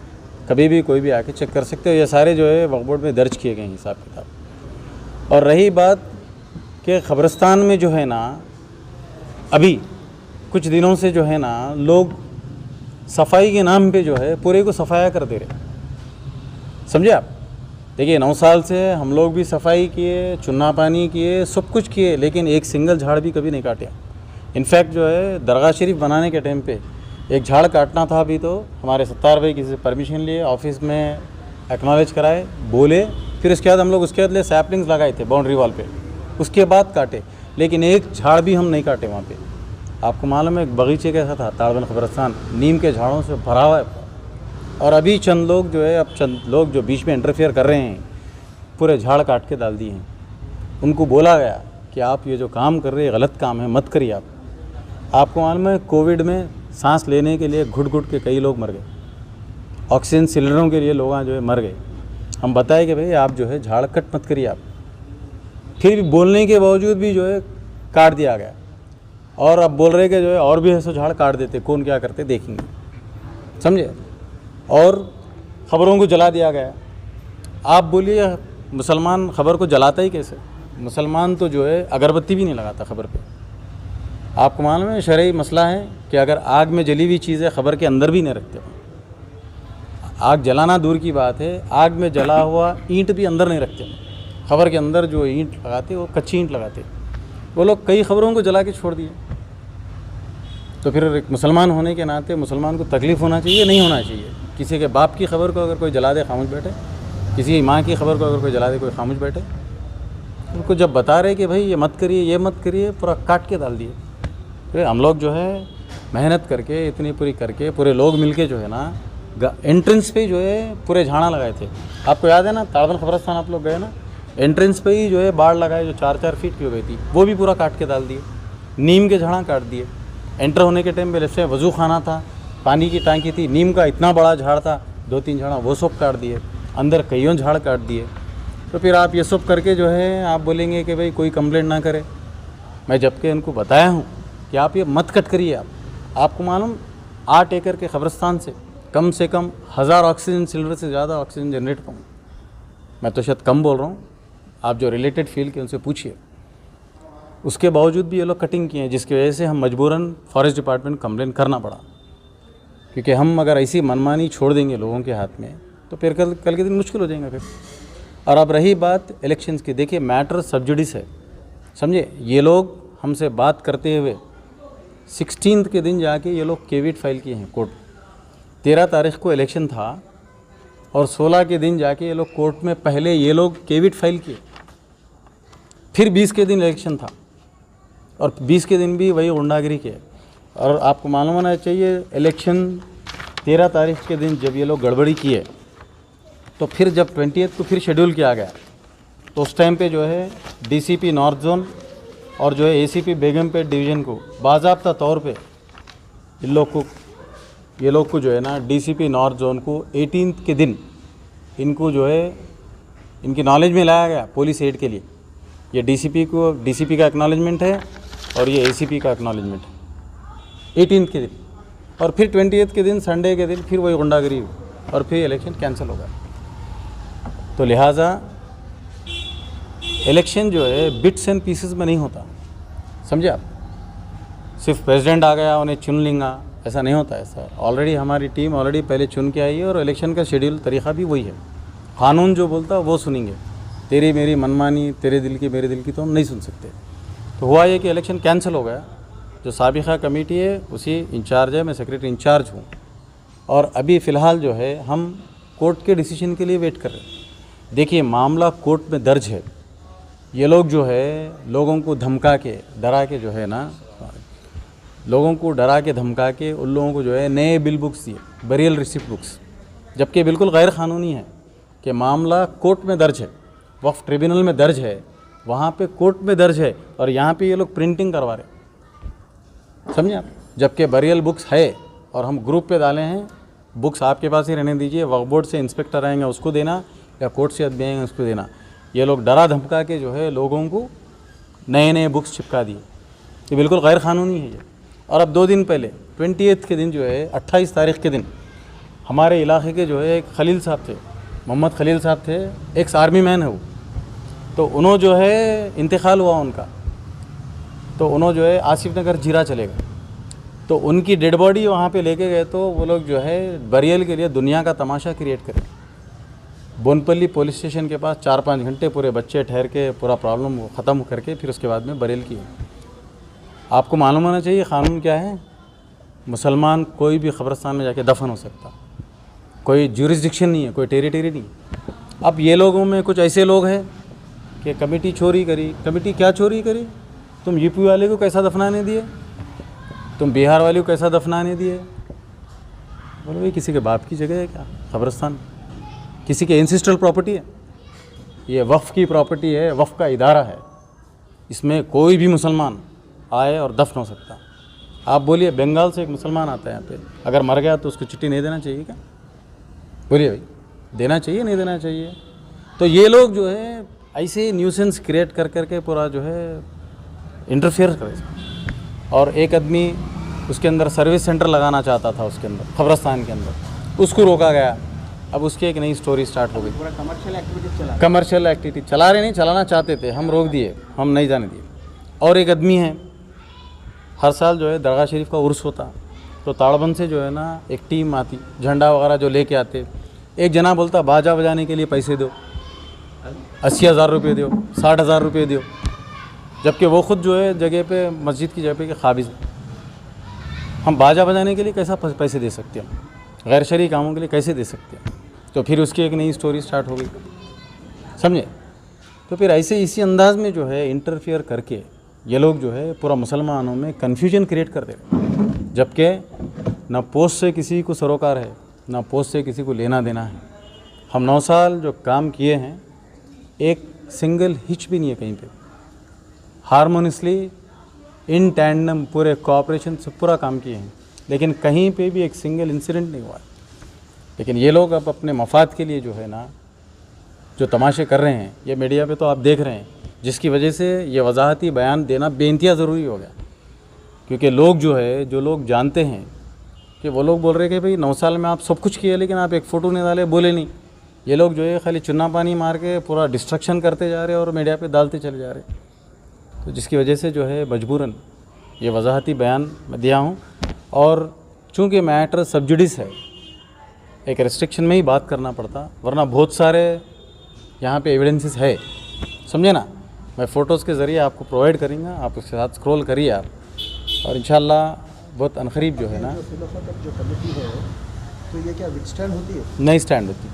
कभी भी कोई भी आके चेक कर सकते हो। ये सारे जो है वक्फ बोर्ड में दर्ज किए गए हैं हिसाब किताब। और रही बात कि क़ब्रिस्तान में जो है ना, अभी कुछ दिनों से जो है ना, लोग सफाई के नाम पे जो है पूरे को सफाया कर दे रहे, समझे आप। देखिए 9 साल से हम लोग भी सफाई किए, चुन्ना पानी किए, सब कुछ किए, लेकिन एक सिंगल झाड़ भी कभी नहीं काटे। इनफैक्ट जो है दरगाह शरीफ बनाने के टाइम पे एक झाड़ काटना था भी तो हमारे 70 भाई किसी से परमिशन लिए, ऑफिस में एक्नॉलेज कराए, बोले, फिर उसके बाद हम लोग उसके बदले सैपलिंग्स लगाए थे बाउंड्री वॉल पे, उसके बाद काटे, लेकिन एक झाड़ भी हम नहीं काटे वहाँ पे। आपको मालूम है एक बगीचे कैसा था ताड़बंद क़ब्रिस्तान, नीम के झाड़ों से भरा हुआ है। और अभी चंद लोग जो है, अब चंद लोग जो बीच में इंटरफेयर कर रहे हैं, पूरे झाड़ काट के डाल दिए हैं। उनको बोला गया कि आप ये जो काम कर रहे हैं गलत काम है, मत करिए आप। आपको मालूम है कोविड में सांस लेने के लिए घुट घुट के कई लोग मर गए, ऑक्सीजन सिलेंडरों के लिए लोग जो है मर गए। हम बताए कि भाई आप जो है झाड़ कट मत करिए आप, फिर भी बोलने के बावजूद भी जो है काट दिया गया। और अब बोल रहे कि जो है और भी ऐसे झाड़ काट देते, कौन क्या करते देखेंगे, समझे। और ख़बरों को जला दिया गया। आप बोलिए मुसलमान ख़बर को जलाता ही कैसे? मुसलमान तो जो है अगरबत्ती भी नहीं लगाता ख़बर पे। आपको मालूम है शरई मसला है कि अगर आग में जली हुई चीज़ें ख़बर के अंदर भी नहीं रखते। आग जलाना दूर की बात है, आग में जला हुआ ईंट भी अंदर नहीं रखते। ख़बर के अंदर जो ईंट लगाते वो कच्ची ईंट लगाते। वो लोग कई ख़बरों को जला के छोड़ दिए। तो फिर एक मुसलमान होने के नाते मुसलमान को तकलीफ़ होना चाहिए, नहीं होना चाहिए। किसी के बाप की ख़बर को अगर कोई जला दे खामोश बैठे, किसी की माँ की ख़बर को अगर कोई जला दे कोई खामोश बैठे। उनको जब बता रहे कि भाई ये मत करिए, ये मत करिए, पूरा काट के डाल दिए। फिर हम लोग जो है मेहनत करके इतनी पूरी करके पूरे लोग मिलके जो है ना एंट्रेंस पे जो है पूरे झाड़ा लगाए थे। आपको याद है ना ताड़बंद क़ब्रिस्तान आप लोग गए ना, एंट्रेंस पे ही जो है बाढ़ लगाए जो 4-4 फीट की हो गई थी, वो भी पूरा काट के डाल दिए। नीम के झाड़ा काट दिए। एंटर होने के टाइम पे लेफ्ट से वज़ू खाना था, पानी की टांकी थी, नीम का इतना बड़ा झाड़ था, 2-3 झाड़ा वो सब काट दिए, अंदर कईयों झाड़ काट दिए। तो फिर आप ये सब करके जो है आप बोलेंगे कि भाई कोई कंप्लेंट ना करे। मैं जबकि उनको बताया हूँ कि आप ये मत कट करिए। आपको मालूम 8 एकड़ के क़ब्रिस्तान से कम 1000 ऑक्सीजन सिलेंडर से ज़्यादा ऑक्सीजन जनरेट करूँ। मैं तो शायद कम बोल रहा हूँ, आप जो रिलेटेड फील्ड के उनसे पूछिए। उसके बावजूद भी ये लोग कटिंग किए हैं, जिसकी वजह से हम मजबूरन फॉरेस्ट डिपार्टमेंट कंप्लेन करना पड़ा। क्योंकि हम अगर ऐसी मनमानी छोड़ देंगे लोगों के हाथ में तो फिर कल के दिन मुश्किल हो जाएगा फिर। और अब रही बात इलेक्शंस की, देखिए मैटर सब जुडिस है, समझे। ये लोग हमसे बात करते हुए 16 के दिन जाके ये लोग केविट फाइल किए हैं कोर्ट। 13 तारीख को इलेक्शन था और 16 के दिन जाके ये लोग कोर्ट में पहले ये लोग केविट फाइल किए। फिर 20 के दिन इलेक्शन था और 20 के दिन भी वही गुंडागिरी किए। और आपको मालूम होना चाहिए इलेक्शन 13 तारीख के दिन जब ये लोग गड़बड़ी किए तो फिर जब 20th को फिर शेड्यूल किया गया तो उस टाइम पे जो है डीसीपी नॉर्थ जोन और जो है एसीपी बेगमपेट डिवीज़न को बाज़ाब्ता तौर पे ये लोग को जो है ना डीसीपी नॉर्थ जोन को 18 के दिन इनको जो है इनकी नॉलेज में लाया गया पुलिस एड के लिए। ये डीसीपी का एक्नॉलेजमेंट है और ये एसीपी का एक्नॉलेजमेंट है 18 के दिन। और फिर 20th के दिन संडे के दिन फिर वही गुंडागिरी और फिर इलेक्शन कैंसिल हो गया। तो लिहाजा इलेक्शन जो है बिट्स एंड पीसेस में नहीं होता, समझे आप। सिर्फ प्रेसिडेंट आ गया उन्हें चुन लेंगे, ऐसा नहीं होता है सर। ऑलरेडी हमारी टीम ऑलरेडी पहले चुन के आई है और इलेक्शन का शेड्यूल तरीक़ा भी वही है। कानून जो बोलता है वो सुनेंगे, तेरी मेरी मनमानी, तेरे दिल की मेरे दिल की तो हम नहीं सुन सकते। तो हुआ ये कि इलेक्शन कैंसिल हो गया। जो साबिक़ा कमेटी है उसी इंचार्ज है, मैं सेक्रेटरी इंचार्ज हूँ। और अभी फ़िलहाल जो है हम कोर्ट के डिसीजन के लिए वेट कर रहे हैं। देखिए मामला कोर्ट में दर्ज है। ये लोग जो है लोगों को धमका के डरा के जो है ना, लोगों को डरा के धमका के उन लोगों को जो है नए बिल बुक्स दिए, बरियल रिसिप्ट बुक्स, जबकि बिल्कुल गैर क़ानूनी है कि मामला कोर्ट में दर्ज है, वक्फ ट्रिब्यूनल में दर्ज है, वहाँ पे कोर्ट में दर्ज है और यहाँ पे ये लोग प्रिंटिंग करवा रहे। समझे आप। जबकि बरियल बुक्स है और हम ग्रुप पे डाले हैं, बुक्स आपके पास ही रहने दीजिए, वक्फ बोर्ड से इंस्पेक्टर आएंगे उसको देना या कोर्ट से आदमी आएंगे उसको देना। ये लोग डरा धमका के जो है लोगों को नए नए बुक्स चिपका दिए, ये बिल्कुल गैर कानूनी है ये। और अब 2 दिन पहले 28 के दिन जो है 28 तारीख के दिन हमारे इलाके के जो है एक खलील साहब थे, मोहम्मद खलील साहब थे, एक्स आर्मी मैन है वो, तो उन्होंने जो है इंतकाल हुआ उनका, तो उन्होंने जो है आसिफ नगर जीरा चले गए, तो उनकी डेड बॉडी वहाँ पे लेके गए, तो वो लोग जो है बरियल के लिए दुनिया का तमाशा क्रिएट करें। बोनपल्ली पुलिस स्टेशन के पास 4-5 घंटे पूरे बच्चे ठहर के पूरा प्रॉब्लम ख़त्म करके फिर उसके बाद में बरियल किए। आपको मालूम होना चाहिए क़ानून क्या है। मुसलमान कोई भी कब्रिस्तान में जाके दफन हो सकता, कोई ज्यूरिसडिक्शन नहीं है, कोई टेरिटरी नहीं। अब ये लोगों में कुछ ऐसे लोग हैं कि कमेटी चोरी करी। कमेटी क्या चोरी करी? तुम यूपी वाले को कैसा दफनाने दिए, तुम बिहार वाले को कैसा दफनाने दिए? बोलो भाई किसी के बाप की जगह है क्या कब्रिस्तान? किसी के एंसेस्ट्रल प्रॉपर्टी है? ये वक्फ की प्रॉपर्टी है, वक्फ का इदारा है, इसमें कोई भी मुसलमान आए और दफन हो सकता। आप बोलिए बंगाल से एक मुसलमान आता है यहाँ पे, अगर मर गया तो उसको चिट्ठी नहीं देना चाहिए क्या? बोलिए भाई, देना चाहिए नहीं देना चाहिए? तो ये लोग जो है ऐसे न्यूसेंस क्रिएट कर करके पूरा जो है इंटरफेयर करे। और एक आदमी उसके अंदर सर्विस सेंटर लगाना चाहता था, उसके अंदर कब्रिस्तान के अंदर, उसको रोका गया। अब उसकी एक नई स्टोरी स्टार्ट हो गई। पूरा कमर्शियल एक्टिविटी चला रहे, नहीं चलाना चाहते थे, हम रोक दिए, हम नहीं जाने दिए। और एक आदमी है, हर साल जो है दरगाह शरीफ का उर्स होता, तो ताड़बंद से जो है ना एक टीम आती, झंडा वगैरह जो लेके आते। एक जना बोलता बाजा बजाने के लिए पैसे दो, 80,000 रुपये दो, 60,000 रुपये दो, जबकि वो खुद जो है जगह पे मस्जिद की जगह पे के काबिज। हम बाजा बजाने के लिए कैसा पैसे दे सकते हैं, गैर शरई कामों के लिए कैसे दे सकते हैं? तो फिर उसकी एक नई स्टोरी स्टार्ट हो गई, समझे। तो फिर ऐसे इसी अंदाज में जो है इंटरफियर करके ये लोग जो है पूरा मुसलमानों में कन्फ्यूजन क्रिएट कर दे रहे, जबकि ना पोस्ट से किसी को सरोकार है, ना पोस्ट से किसी को लेना देना है। हम 9 साल जो काम किए हैं, एक सिंगल हिच भी नहीं है कहीं पे, हारमोनियसली इन टैंडम पूरे कोऑपरेशन से पूरा काम किए हैं, लेकिन कहीं पे भी एक सिंगल इंसिडेंट नहीं हुआ। लेकिन ये लोग अब अपने मफाद के लिए जो है ना जो तमाशे कर रहे हैं, ये मीडिया पे तो आप देख रहे हैं, जिसकी वजह से ये वजाहती बयान देना बेइंतहा ज़रूरी हो गया। क्योंकि लोग जो है, जो लोग जानते हैं कि वो लोग बोल रहे हैं कि भाई 9 साल में आप सब कुछ किए लेकिन आप एक फ़ोटो नहीं डाले, बोले नहीं। ये लोग जो है खाली चुना पानी मार के पूरा डिस्ट्रक्शन करते जा रहे और मीडिया पे डालते चले जा रहे। तो जिसकी वजह से जो है मजबूरन ये वजाहती बयान मैं दिया हूँ। और चूँकि मैटर सब्जुडिस है, एक रिस्ट्रिक्शन में ही बात करना पड़ता, वरना बहुत सारे यहाँ पे एविडेंसेस है, समझे ना। मैं फ़ोटोज़ के ज़रिए आपको प्रोवाइड करूँगा, आप उसके साथ स्क्रॉल करिए आप, और इंशाल्लाह बहुत अनकरीब जो है ना जो कमेटी है, तो ये क्या विथस्टैंड होती है? नहीं स्टैंड होती।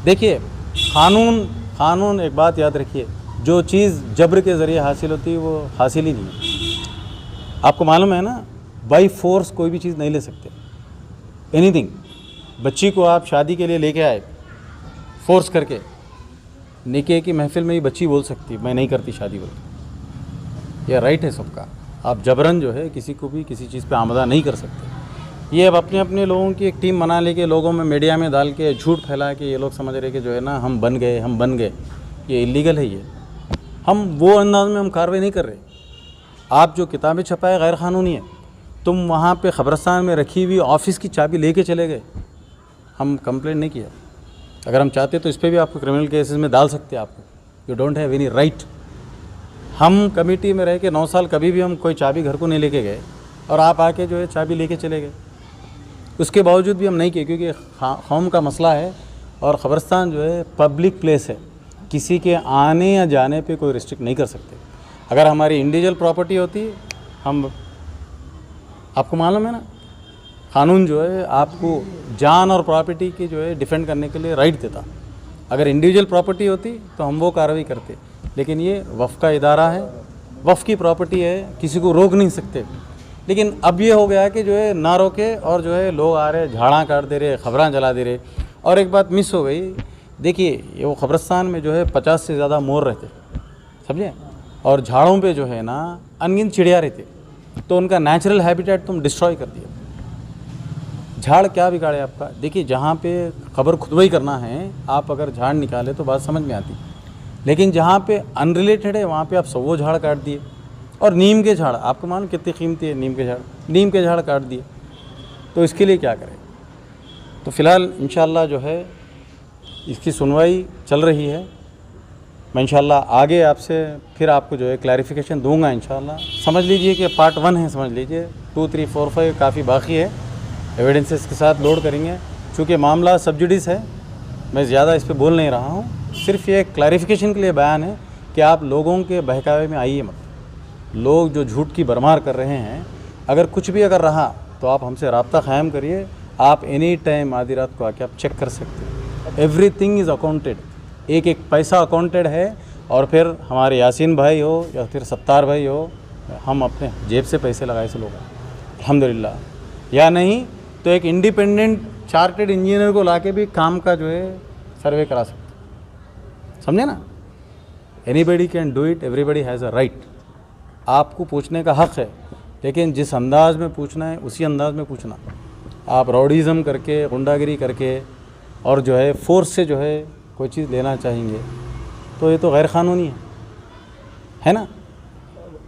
देखिए कानून एक बात याद रखिए, जो चीज़ जबर के ज़रिए हासिल होती है वो हासिल ही नहीं है। आपको मालूम है ना, बाई फोर्स कोई भी चीज़ नहीं ले सकते, एनीथिंग। बच्ची को आप शादी के लिए लेके आए फोर्स करके, निके की महफिल में ही बच्ची बोल सकती मैं नहीं करती शादी, बोल, यह राइट है सबका। आप जबरन जो है किसी को भी किसी चीज़ पे आमदा नहीं कर सकते। ये अब अपने अपने लोगों की एक टीम बना लेके लोगों में मीडिया में डाल के झूठ फैला के ये लोग समझ रहे कि जो है ना हम बन गए, ये इलीगल है। ये हम वो अंदाज में हम कार्रवाई नहीं कर रहे। आप जो किताबें छपाए गैर कानूनी है, तुम वहाँ पे कब्रिस्तान में रखी हुई ऑफिस की चाबी लेके चले गए, हम कंप्लेंट नहीं किया। अगर हम चाहते तो इस पर भी आपको क्रिमिनल केसेस में डाल सकते हैं आपको, you don't have any right. हम कमेटी में रह के 9 साल कभी भी हम कोई चाबी घर को नहीं लेके गए, और आप आके जो है चाबी लेके चले गए। उसके बावजूद भी हम नहीं किए, क्योंकि कौम का मसला है और कब्रिस्तान जो है पब्लिक प्लेस है, किसी के आने या जाने पे कोई रिस्ट्रिक्ट नहीं कर सकते। अगर हमारी इंडिविजुअल प्रॉपर्टी होती, हम, आपको मालूम है ना, कानून जो है आपको जान और प्रॉपर्टी की जो है डिफेंड करने के लिए राइट देता। अगर इंडिविजुअल प्रॉपर्टी होती तो हम वो कार्रवाई करते, लेकिन ये वफ़ का इदारा है, वफ़ की प्रॉपर्टी है, किसी को रोक नहीं सकते। लेकिन अब ये हो गया कि जो है ना रोके, और जो है लोग आ रहे झाड़ा काट दे रहे, खबरें जला दे रहे। और एक बात मिस हो गई, देखिए ये वो कब्रिस्तान में जो है 50 से ज़्यादा मोर रहते, समझे, और झाड़ों पे जो है ना अनगिनत चिड़िया रहते। तो उनका नेचुरल हैबिटेट तुम डिस्ट्रॉय कर दिया। झाड़ क्या बिगाड़े आपका? देखिए जहाँ पे खबर खुतबई करना है, आप अगर झाड़ निकाले तो बात समझ में आती, लेकिन जहाँ पे अनरिलेटेड है वहाँ पे आप सब वो झाड़ काट दिए। और नीम के झाड़, आपको मालूम कितनी कीमती है नीम के झाड़, नीम के झाड़ काट दिए, तो इसके लिए क्या करें? तो फ़िलहाल इंशाअल्लाह जो है इसकी सुनवाई चल रही है। मैं इंशाअल्लाह आगे आपसे फिर आपको जो है क्लैरिफिकेशन दूंगा इंशाअल्लाह। समझ लीजिए कि पार्ट 1 है, समझ लीजिए 2, 3, 4, 5 काफ़ी बाकी है, एविडेंसेस के साथ लोड करेंगे। चूँकि मामला सब जुडिस है, मैं ज़्यादा इस पर बोल नहीं रहा हूँ, सिर्फ ये क्लैरिफिकेशन के लिए बयान है कि आप लोगों के बहकावे में आइए मत। लोग जो झूठ की भरमार कर रहे हैं, अगर कुछ भी अगर रहा तो आप हमसे रब्ता क़ायम करिए। आप एनी टाइम आधी रात को आके आप चेक कर सकते हैं। एवरीथिंग इज़ अकाउंटेड, एक एक पैसा अकाउंटेड है। और फिर हमारे यासीन भाई हो या फिर सत्तार भाई हो, हम अपने जेब से पैसे लगाए से लोग अल्हम्दुलिल्लाह, या नहीं तो एक इंडिपेंडेंट चार्टेड इंजीनियर को लाके भी काम का जो है सर्वे करा सकते, समझे ना। Anybody can do it, everybody has a right. आपको पूछने का हक़ है, लेकिन जिस अंदाज़ में पूछना है उसी अंदाज़ में पूछना। आप रॉडिज़म करके, गुंडागिरी करके और जो है फोर्स से जो है कोई चीज़ लेना चाहेंगे तो ये तो गैर क़ानूनी है ना।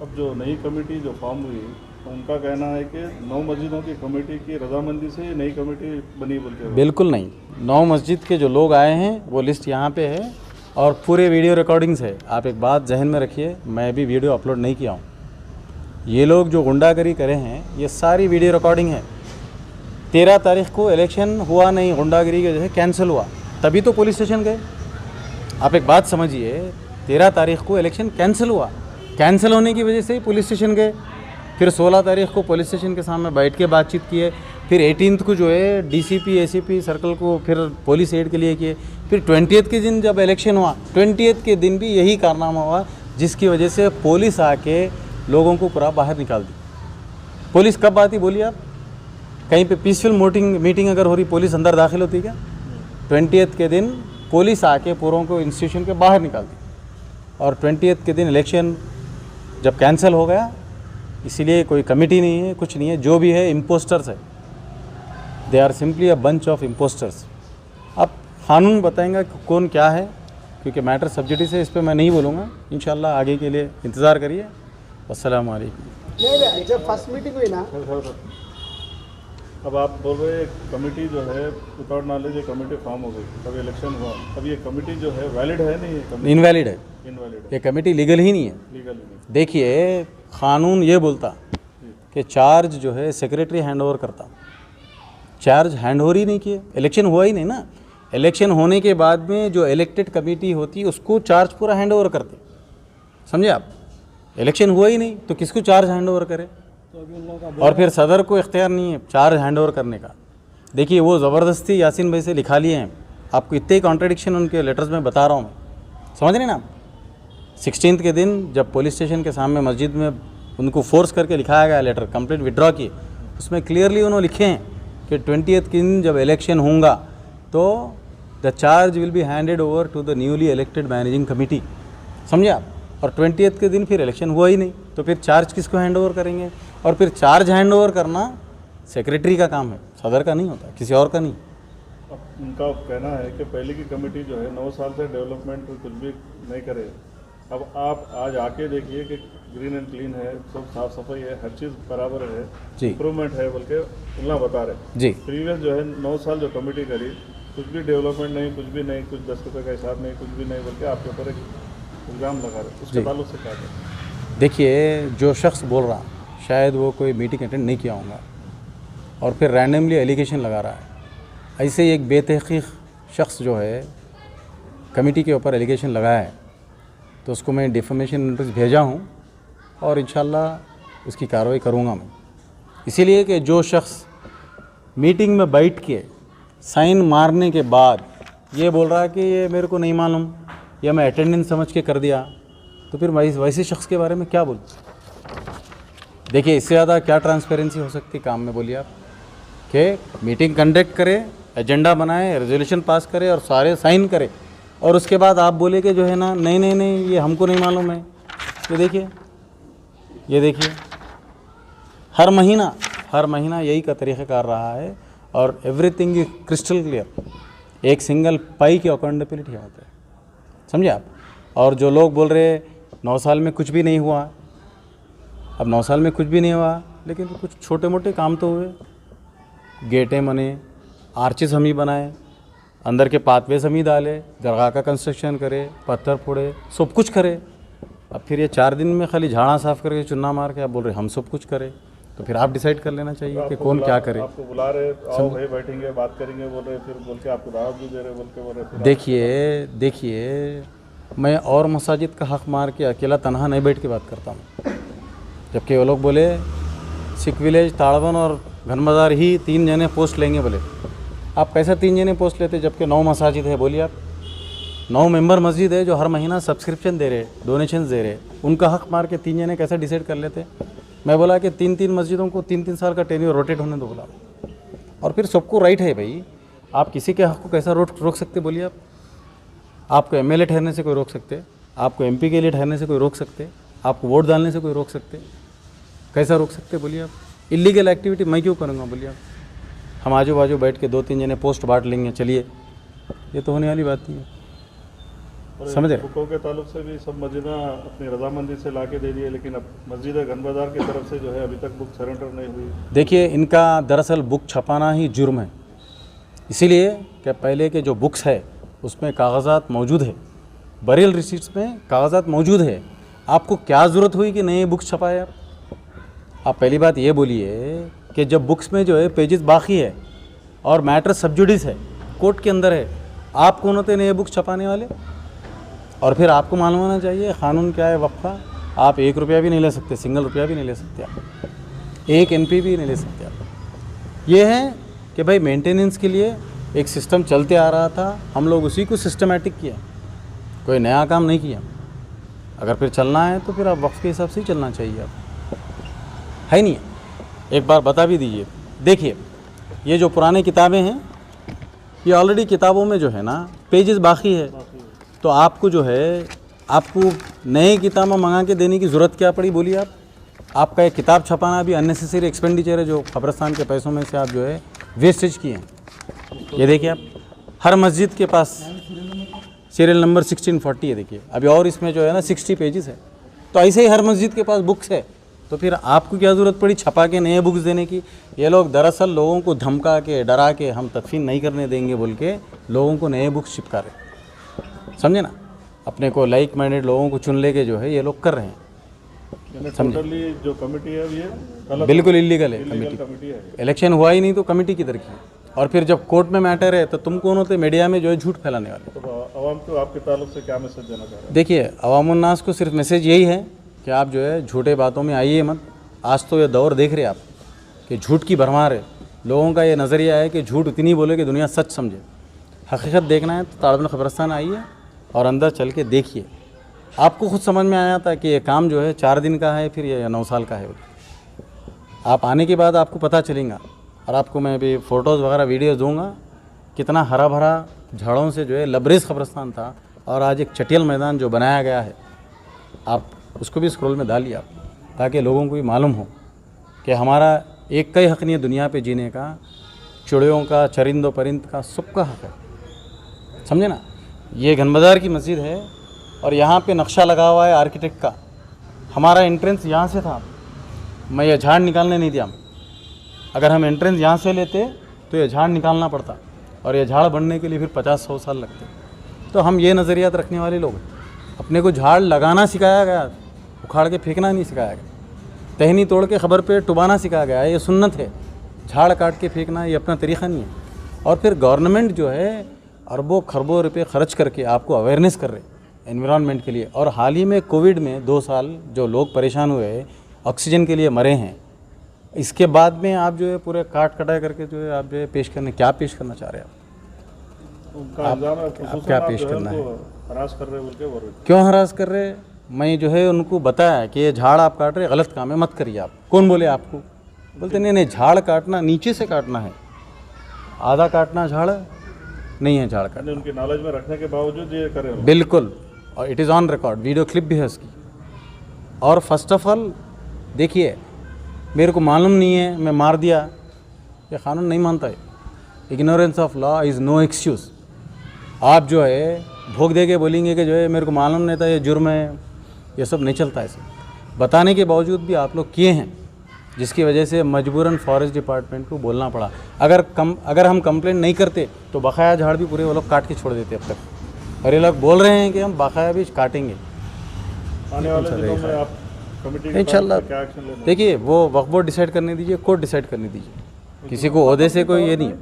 अब जो नई कमेटी जो फॉर्म हुई, उनका कहना है कि 9 मस्जिदों की कमेटी की रजामंदी से ये नई कमेटी बनी बोलते हैं। बिल्कुल नहीं, 9 मस्जिद के जो लोग आए हैं वो लिस्ट यहाँ पे है और पूरे वीडियो रिकॉर्डिंग्स है। आप एक बात जहन में रखिए, मैं भी वीडियो अपलोड नहीं किया हूँ। ये लोग जो गुंडागरी करे हैं ये सारी वीडियो रिकॉर्डिंग है। 13 तारीख को इलेक्शन हुआ नहीं, गुंडागिरी के जो है कैंसिल हुआ, तभी तो पुलिस स्टेशन गए। आप एक बात समझिए, 13 तारीख को इलेक्शन कैंसिल हुआ, कैंसिल होने की वजह से ही पुलिस स्टेशन गए। फिर 16 तारीख को पुलिस स्टेशन के सामने बैठ के बातचीत किए। फिर 18 को जो है डीसीपी एसीपी सर्कल को फिर पुलिस एड के लिए किए। फिर 20th के दिन जब इलेक्शन हुआ, 20th के दिन भी यही कारनामा हुआ, जिसकी वजह से पुलिस आके लोगों को पूरा बाहर निकाल दी। पुलिस कब आती बोलिए आप? कहीं पे पीसफुल मीटिंग अगर हो रही, पुलिस अंदर दाखिल होती क्या? 20th के दिन पुलिस आके पूरों को इंस्टीट्यूशन के बाहर निकाल दी। और 20th के दिन इलेक्शन जब कैंसिल हो गया, इसीलिए कोई कमेटी नहीं है, कुछ नहीं है, जो भी है इम्पोस्टर्स है। They are simply a bunch of impostors. अब कानून बताएंगा कि कौन क्या है, क्योंकि मैटर सब्जेक्टिव है, इस पर मैं नहीं बोलूँगा। इंशाल्लाह आगे के लिए इंतज़ार करिए। अस्सलाम वालेकुम। नहीं, जब फर्स्ट मीटिंग हुई ना, अब आप बोल रहे हैं कमेटी जो है विदाउट नॉलेज, ये कमेटी फॉर्म हो गई, तब इलेक्शन हुआ, अब ये कमेटी जो है वैलिड है नहीं है? इनवैलिड है, इनवैलिड ये कमेटी लीगल ही नहीं है। लीगल नहीं। देखिए कानून ये बोलता कि चार्ज जो है सेक्रेटरी हैंड ओवर करता, चार्ज हैंड ओवर ही नहीं किए, इलेक्शन हुआ ही नहीं ना। इलेक्शन होने के बाद में जो इलेक्टेड कमेटी होती उसको चार्ज पूरा हैंड ओवर करते, समझे आप। इलेक्शन हुआ ही नहीं तो किसको चार्ज हैंड ओवर करे? और फिर सदर को इख्तियार नहीं है चार्ज हैंड ओवर करने का। देखिए वो ज़बरदस्ती यासीन भाई से लिखा लिए हैं, आपको इतने कॉन्ट्रडिक्शन उनके लेटर्स में बता रहा हूँ मैं, समझ रहे ना आप। 16 के दिन जब पुलिस स्टेशन के सामने मस्जिद में उनको फोर्स करके लिखाया गया लेटर, कंप्लीट विड्रॉ किए, उसमें क्लियरली उन्होंने लिखे हैं कि 20th के दिन जब इलेक्शन होगा तो the charge will be handed over to the newly elected managing committee, समझे आप। और 20th के दिन फिर इलेक्शन हुआ ही नहीं तो फिर चार्ज किसको हैंड ओवर करेंगे? और फिर चार्ज हैंड ओवर करना सेक्रेटरी का काम है, सदर का नहीं होता, किसी और का नहीं। अब उनका कहना है कि पहले की कमेटी जो है 9 साल से डेवलपमेंट कुछ भी नहीं करे। अब आप आज आके देखिए कि ग्रीन एंड क्लीन है, सब साफ सफाई है, हर चीज़ बराबर है जी, इम्प्रूवमेंट है, बल्कि उल्ला बता रहे जी। प्रीवियस जो है 9 साल जो कमेटी करी, कुछ भी डेवलपमेंट नहीं, कुछ भी नहीं, कुछ 10 रुपये का हिसाब नहीं, कुछ भी नहीं, बल्कि आपके ऊपर एक इल्ज़ाम लगा रहे, उसके ताल्लुक से क्या है? देखिए जो शख्स बोल रहा शायद वो कोई मीटिंग अटेंड नहीं किया होगा और फिर रैंडमली एलिगेशन लगा रहा है। ऐसे ही एक बेतहक़ीक़ शख्स जो है कमेटी के ऊपर एलिगेशन लगाया है तो उसको मैं डिफेमेशन नोटिस भेजा हूँ और इंशाल्लाह उसकी कार्रवाई करूँगा मैं। इसीलिए कि जो शख्स मीटिंग में बैठ के साइन मारने के बाद ये बोल रहा है कि ये मेरे को नहीं मालूम या मैं अटेंडेंस समझ के कर दिया, तो फिर वैसे शख्स के बारे में क्या बोलूँ? देखिए इससे ज़्यादा क्या ट्रांसपेरेंसी हो सकती काम में, बोलिए आप। कि मीटिंग कंडक्ट करे, एजेंडा बनाए, रेजोल्यूशन पास करे और सारे साइन करे और उसके बाद आप बोले कि जो है ना नहीं नहीं नहीं ये हमको नहीं मालूम है। ये देखिए हर महीना यही का तरीक़ाकार रहा है और एवरीथिंग इज क्रिस्टल क्लियर। एक सिंगल पाई की अकाउंटेबिलिटी होता है, समझे आप। और जो लोग बोल रहे 9 साल में कुछ भी नहीं हुआ, अब 9 साल में कुछ भी नहीं हुआ, लेकिन कुछ छोटे मोटे काम तो हुए। गेटें बने, आर्चेस हम ही बनाए, अंदर के पाथवेज हम ही डाले, दरगाह का कंस्ट्रक्शन करे, पत्थर फोड़े, सब कुछ करे। अब फिर ये 4 दिन में खाली झाड़ा साफ़ करके चुन्ना मार के आप बोल रहे हम सब कुछ करें, तो फिर आप डिसाइड कर लेना चाहिए कि कौन क्या करे। आपको बुला रहे, आओ भाई बैठेंगे बात करेंगे बोल रहे, फिर बोल के आपको दावत भी दे रहे बोल के फिर देखिए मैं और मसाजिद का हक़ मार के अकेला तनहा नहीं बैठ के बात करता हूँ। जबकि वो लोग बोले सिख विलेज, ताड़वन और घन बाज़ार ही 3 जने पोस्ट लेंगे। बोले आप कैसे 3 जने पोस्ट लेते जबकि 9 मसाजिद है? बोलिए आप, 9 मेंबर मस्जिद है जो हर महीना सब्सक्रिप्शन दे रहे, डोनेशन दे रहे, उनका हक़ मार के 3 जने कैसे डिसाइड कर लेते? मैं बोला कि 3-3 मस्जिदों को 3-3 साल का टेन्योर रोटेट होने दो बोला। और फिर सबको राइट है भाई, आप किसी के हक़ को कैसा रोक सकते? बोलिए आप। आपको एमएलए ठहरने से कोई रोक सकते? आपको एमपी के लिए ठहरने से कोई रोक सकते? आपको वोट डालने से कोई रोक सकते? कैसा रोक सकते बोलिए आप? इलीगल एक्टिविटी मैं क्यों करूँगा बोलिए आप? हम आजू बाजू बैठ के 2-3 जने पोस्ट बांट लेंगे, चलिए, ये तो होने वाली बात नहीं है। समझ रहे? बुकों के ताल्लुक से भी सब मस्जिदें अपनी रजामंदी से ला के दे दिए, लेकिन अब मस्जिद घन बाज़ार की तरफ से जो है अभी तक बुक सरेंडर नहीं हुई। देखिए, इनका दरअसल बुक छपाना ही जुर्म है, इसीलिए कि पहले के जो बुक्स है उसमें कागजात मौजूद है, बरील रिसीट्स में कागजात मौजूद है। आपको क्या ज़रूरत हुई कि नए बुक्स छपाए? आप पहली बात ये बोलिए कि जब बुक्स में जो है पेजेस बाकी है और मैटर सब जुडिस है, कोर्ट के अंदर है, आप कौन होते नए बुक्स छपाने वाले? और फिर आपको मालूम होना चाहिए कानून क्या है वक्फ का। आप 1 रुपया भी नहीं ले सकते, सिंगल रुपया भी नहीं ले सकते, आप 1 NP भी नहीं ले सकते आप। ये है कि भाई मेंटेनेंस के लिए एक सिस्टम चलते आ रहा था, हम लोग उसी को सिस्टमेटिक किया, कोई नया काम नहीं किया। अगर फिर चलना है तो फिर आप वक्फ के हिसाब से ही चलना चाहिए, आप है नहीं है। एक बार बता भी दीजिए, देखिए ये जो पुराने किताबें हैं ये ऑलरेडी किताबों में जो है ना पेजेस बाकी है, तो आपको जो है आपको नए किताबें मंगा के देने की ज़रूरत क्या पड़ी बोलिए आप? आपका एक किताब छपाना भी अननेसेसरी एक्सपेंडिचर है जो कब्रिस्तान के पैसों में से आप जो है वेस्टेज किए हैं। ये देखिए आप, हर मस्जिद के पास सीरियल नंबर 1640 है, देखिए अभी, और इसमें जो है ना 60 पेजेस है। तो ऐसे ही हर मस्जिद के पास बुक्स है, तो फिर आपको क्या ज़रूरत पड़ी छपा के नए बुक्स देने की? ये लोग दरअसल लोगों को धमका के, डरा के हम तदफीन नहीं करने देंगे बोल के लोगों को नए बुक्स चिपका रहे, समझे ना? अपने को लाइक माइंडेड लोगों को चुन लेके जो है ये लोग कर रहे हैं। टोटली जो कमेटी है ये बिल्कुल इलीगल है कमेटी है। इलेक्शन हुआ ही नहीं तो कमेटी किधर की? और फिर जब कोर्ट में मैटर है तो तुम कौन होते मीडिया में जो है झूठ फैलाने वाले? तो आवाम को आपके ताल्लुक से क्या मैसेज देना चाह रहे हैं? देखिए, अवामुन्नास को सिर्फ मैसेज यही है कि आप जो है झूठे बातों में आइए मत। आज तो ये दौर देख रहे आप कि झूठ की भरमार है। लोगों का ये नज़रिया है कि झूठ उतनी बोले कि दुनिया सच समझे। हकीकत देखना है तो ताड़वन कब्रिस्तान आइए और अंदर चल के देखिए, आपको खुद समझ में आया था कि ये काम जो है 4 दिन का है फिर ये 9 साल का है। आप आने के बाद आपको पता चलेगा, और आपको मैं भी फ़ोटोज़ वगैरह वीडियोज़ दूंगा कितना हरा भरा झाड़ों से जो है लबरेज़ कब्रिस्तान था, और आज एक चटियल मैदान जो बनाया गया है, आप उसको भी स्क्रॉल में डालिए आप, ताकि लोगों को भी मालूम हो कि हमारा एक का ही हक़ नहीं है दुनिया पे जीने का, चिड़ियों का, चरिंदों परिंद का, सबका हक़ है, समझे ना? ये घन बाज़ार की मस्जिद है और यहाँ पे नक्शा लगा हुआ है आर्किटेक्ट का। हमारा एंट्रेंस यहाँ से था, मैं ये झाड़ निकालने नहीं दिया। अगर हम एंट्रेंस यहाँ से लेते तो ये झाड़ निकालना पड़ता, और ये झाड़ बनने के लिए फिर 50-100 साल लगते। तो हम ये नज़रियात रखने वाले लोग, अपने को झाड़ लगाना सिखाया गया, उखाड़ के फेंकना नहीं सिखाया गया। टहनी तोड़ के खबर पे टुबाना सिखाया गया है, ये सुन्नत है। झाड़ काट के फेंकना ये अपना तरीक़ा नहीं है। और फिर गवर्नमेंट जो है अरबों खरबों रुपये खर्च करके आपको अवेयरनेस कर रहे एनवायरनमेंट के लिए। और हाल ही में कोविड में 2 साल जो लोग परेशान हुए, ऑक्सीजन के लिए मरे हैं, इसके बाद में आप जो है पूरे काट कटाई करके जो है आप जो है पेश करने, क्या पेश करना चाह रहे हैं आप? उनका इल्ज़ाम है आप क्या पेश करना है? हरास कर रहे बोल के बोल रहे। क्यों हरास कर रहे? मैं जो है उनको बताया कि ये झाड़ आप काट रहे, गलत काम है, मत करिए आप। कौन बोले आपको? बोलते नहीं, झाड़ काटना नीचे से काटना है, आधा काटना झाड़ नहीं है, झाड़ काटना। उनकी नॉलेज में रखने के बावजूद ये करें? बिल्कुल, और it is on record, video clip भी है इसकी। और फर्स्ट ऑफ ऑल देखिए, मेरे को मालूम नहीं है मैं मार दिया, ये कानून नहीं मानता है। Ignorance of law is no excuse. आप जो है भोग दे के बोलेंगे कि जो है मेरे को मालूम नहीं था, ये जुर्म है, ये सब नहीं चलता ऐसे। बताने के बावजूद भी आप लोग किए हैं, जिसकी वजह से मजबूरन फॉरेस्ट डिपार्टमेंट को बोलना पड़ा। अगर हम कंप्लेंट नहीं करते तो बकाया झाड़ भी पूरे वो लोग काट के छोड़ देते अब तक, और ये लोग बोल रहे हैं कि हम बकाया भी काटेंगे। आने वाले दिनों में आप कमेटी के इंशाल्लाह क्या एक्शन लेना? देखिए, वो वक्फ बोर्ड डिसाइड करने दीजिए, कोर्ट डिसाइड करने दीजिए। किसी को ओहदे से कोई ये नहीं है,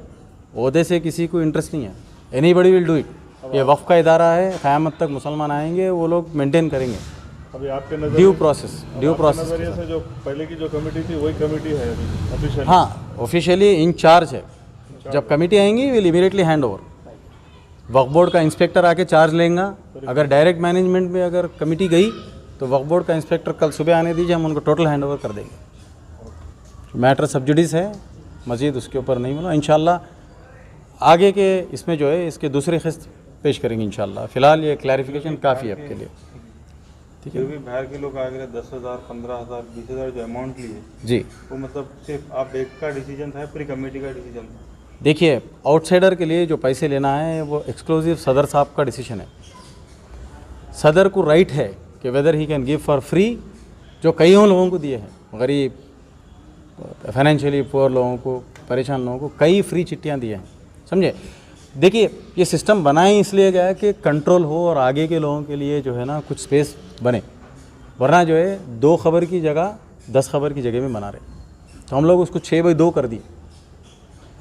ओहदे से किसी को इंटरेस्ट नहीं है। Anybody will do it. ये वक्फ का इदारा है, क़यामत तक मुसलमान आएंगे, वो लोग मेंटेन करेंगे अभी आपके नजर ड्यू प्रोसेस नजरिए से जो पहले की जो कमेटी थी वही कमेटी है अभी ऑफिशियल? हाँ, ऑफिशियली इंचार्ज है। जब कमेटी आएंगी will immediately hand over. Waqf board का इंस्पेक्टर आके चार्ज लेगा। अगर डायरेक्ट मैनेजमेंट में अगर कमेटी गई तो वक्फ बोर्ड का इंस्पेक्टर कल सुबह आने दीजिए, हम उनको टोटल हैंड ओवर कर देंगे। मैटर सब जुडिस है, मज़ीद उसके ऊपर नहीं बोला। इंशाल्लाह आगे के इसमें जो है इसके दूसरी किस्त पेश करेंगे इंशाल्लाह। फ़िलहाल ये क्लैरिफिकेशन काफ़ी है आपके लिए। ठीक है, जो भी बाहर के लोग आगे 10,000, 15,000, 20,000 जो अमाउंट लिए जी। वो मतलब सिर्फ आप एक का डिसीजन था, पूरी कमेटी का डिसीजन था? देखिए, आउटसाइडर के लिए जो पैसे लेना है वो एक्सक्लूसिव सदर साहब का डिसीजन है। सदर को राइट है कि weather he can give for free, जो कईयों लोगों को दिए हैं, गरीब, फाइनेंशियली पुअर लोगों को, परेशान लोगों को कई फ्री चिट्ठियाँ दिए हैं, समझे। देखिए, ये सिस्टम बना ही इसलिए गया है कि कंट्रोल हो और आगे के लोगों के लिए जो है ना कुछ स्पेस बने, वरना जो है 2 खबर की जगह 10 खबर की जगह में बना रहे। तो हम लोग उसको 6/2 कर दिए।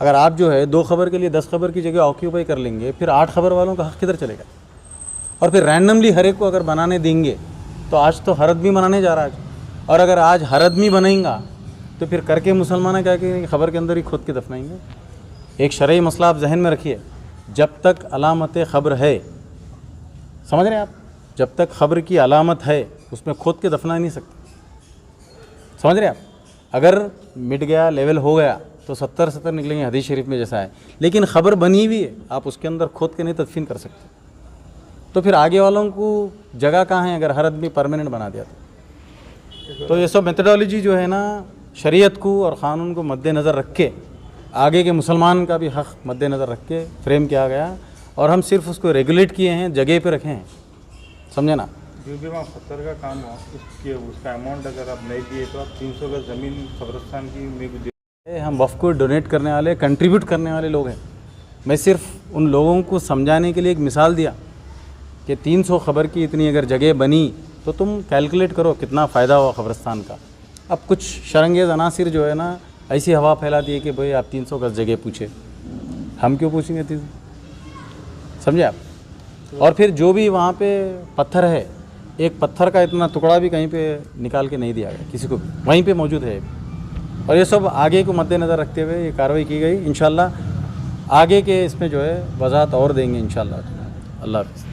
अगर आप जो है 2 खबर के लिए 10 खबर की जगह ऑक्यूपाई कर लेंगे, फिर 8 खबर वालों का हक किधर चलेगा? और फिर रैंडमली हर एक को अगर बनाने देंगे तो आज तो हर आदमी बनाने जा रहा है आज, और अगर आज हर आदमी बनाएंगा तो फिर करके मुसलमान क्या करेंगे, खबर के अंदर ही खुद के दफनाएंगे। एक शरई मसला आप जहन में रखिए, जब तक अलामत खबर है, समझ रहे हैं आप, जब तक खबर की अलामत है उसमें खुद के दफना नहीं सकते, समझ रहे हैं आप। अगर मिट गया, लेवल हो गया तो 70 निकलेंगे, हदीस शरीफ में जैसा है। लेकिन खबर बनी हुई है, आप उसके अंदर खुद के नहीं तदफीन कर सकते, तो फिर आगे वालों को जगह कहाँ है अगर हर आदमी परमानेंट बना दिया तो ये सब मेथडोलॉजी जो है ना, शरीयत को और क़ानून को मद्देनज़र रख के, आगे के मुसलमान का भी हक़ मद्देनज़र रख के फ्रेम किया गया, और हम सिर्फ उसको रेगुलेट किए हैं, जगह पे रखे हैं, समझे ना। जो भी वहाँ पत्थर का काम हुआ उसका अमाउंट अगर आप नहीं दिए तो आप 300 गज ज़मीन कब्रिस्तान की मेरे को हम वफ़ को डोनेट करने वाले, कंट्रीब्यूट करने वाले लोग हैं। मैं सिर्फ उन लोगों को समझाने के लिए एक मिसाल दिया कि 300 खबर की इतनी अगर जगह बनी तो तुम कैलकुलेट करो कितना फ़ायदा हुआ कब्रिस्तान का। अब कुछ शरंगेज़ अनासिर जो है ना ऐसी हवा फैला दी है कि भाई आप 300 गज जगह पूछे, हम क्यों पूछेंगे 300, समझे आप। और फिर जो भी वहाँ पे पत्थर है, एक पत्थर का इतना टुकड़ा भी कहीं पे निकाल के नहीं दिया गया किसी को, वहीं पे मौजूद है। और ये सब आगे को मद्देनज़र रखते हुए ये कार्रवाई की गई। इंशाल्लाह आगे के इसमें जो है वजाहत और देंगे इंशाल्लाह। अल्लाह हाफ़िज़।